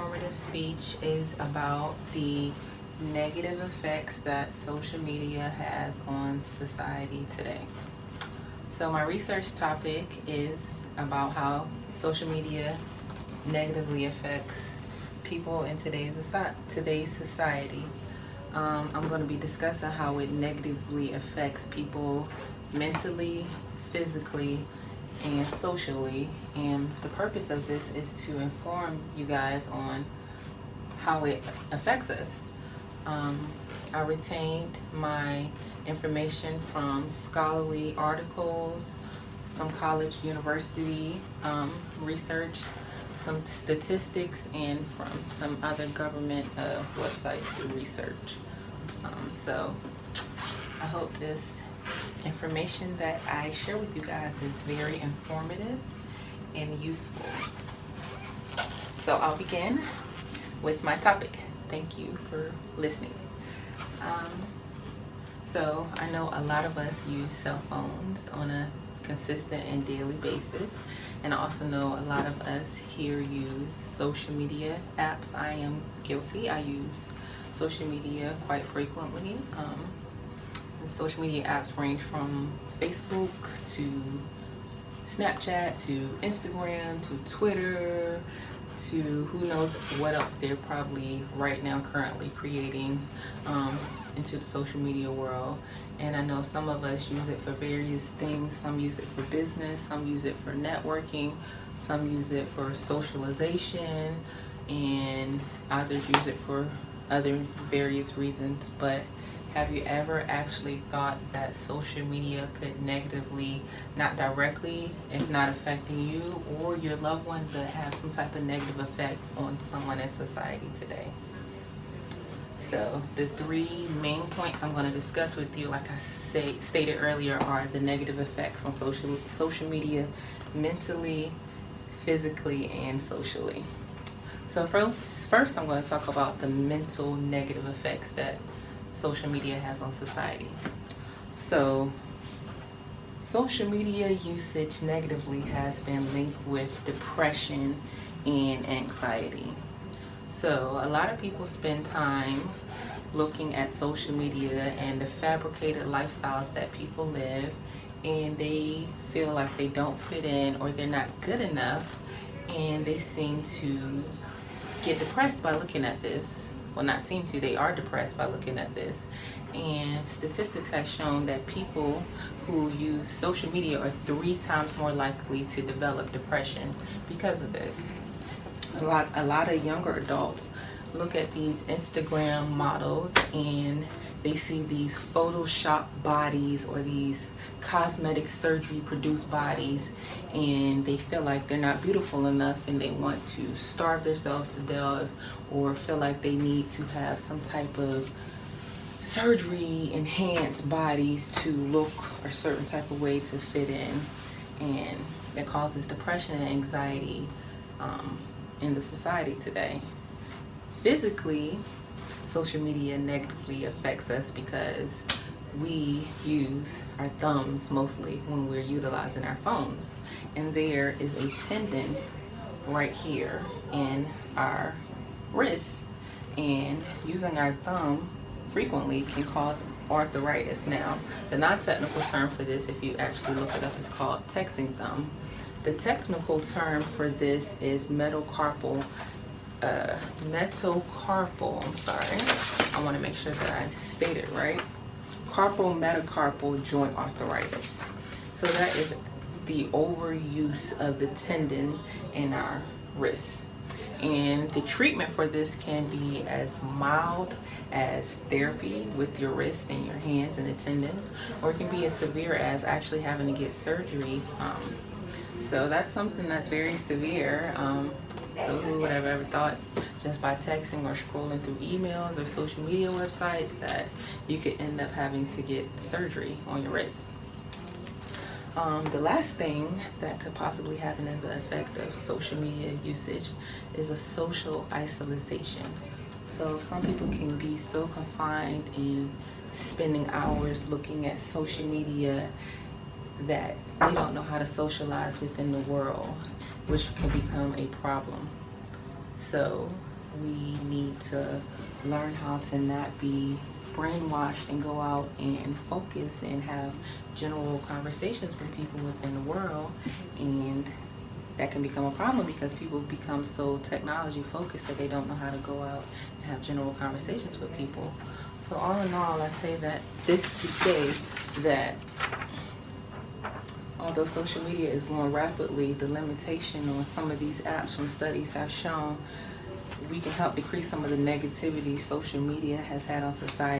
informative speech is about the negative effects that social media has on society today. So my research topic is about how social media negatively affects people in today's society. I'm going to be discussing how it negatively affects people mentally, physically, and socially, and the purpose of this is to inform you guys on how it affects us. I retained my information from scholarly articles, some college university research, some statistics, and from some other government websites to research. So I hope this information that I share with you guys is very informative and useful. So I'll begin with my topic. Thank you for listening. So I know a lot of us use cell phones on a consistent and daily basis, and I also know a lot of us here use social media apps. I am guilty. I use social media quite frequently. Social media apps range from Facebook to Snapchat to Instagram to Twitter to who knows what else they're probably right now currently creating into the social media world. And I know some of us use it for various things. Some use it for business, some use it for networking, some use it for socialization, and others use it for other various reasons. But have you ever actually thought that social media could negatively, not directly, if not affecting you or your loved one, but have some type of negative effect on someone in society today? So the three main points I'm going to discuss with you, like I stated earlier, are the negative effects on social media mentally, physically, and socially. So first I'm going to talk about the mental negative effects that social media has on society. So social media usage negatively has been linked with depression and anxiety. So a lot of people spend time looking at social media and the fabricated lifestyles that people live, and they feel like they don't fit in or they're not good enough, and they seem to get depressed by looking at this. Well, not seem to, they are depressed by looking at this. And statistics have shown that people who use social media are 3 times more likely to develop depression because of this. A lot of younger adults look at these Instagram models and they see these Photoshop bodies or these cosmetic surgery produced bodies, and they feel like they're not beautiful enough and they want to starve themselves to death or feel like they need to have some type of surgery enhanced bodies to look a certain type of way to fit in, and that causes depression and anxiety in the society today. Physically, social media negatively affects us because we use our thumbs mostly when we're utilizing our phones, and there is a tendon right here in our wrist, and using our thumb frequently can cause arthritis. Now, the non-technical term for this, if you actually look it up, is called texting thumb. The technical term for this is metacarpal, I'm sorry, I want to make sure that I state it right, carpal metacarpal joint arthritis. So that is the overuse of the tendon in our wrist. And the treatment for this can be as mild as therapy with your wrist and your hands and the tendons, or it can be as severe as actually having to get surgery. So that's something that's very severe. So who would have ever thought just by texting or scrolling through emails or social media websites that you could end up having to get surgery on your wrist? The last thing that could possibly happen as an effect of social media usage is a social isolation. So some people can be so confined in spending hours looking at social media that they don't know how to socialize within the world, which can become a problem. So we need to learn how to not be brainwashed and go out and focus and have general conversations with people within the world. And that can become a problem because people become so technology focused that they don't know how to go out and have general conversations with people. So all in all, I say that this to say that although social media is growing rapidly, the limitation on some of these apps from studies have shown we can help decrease some of the negativity social media has had on society.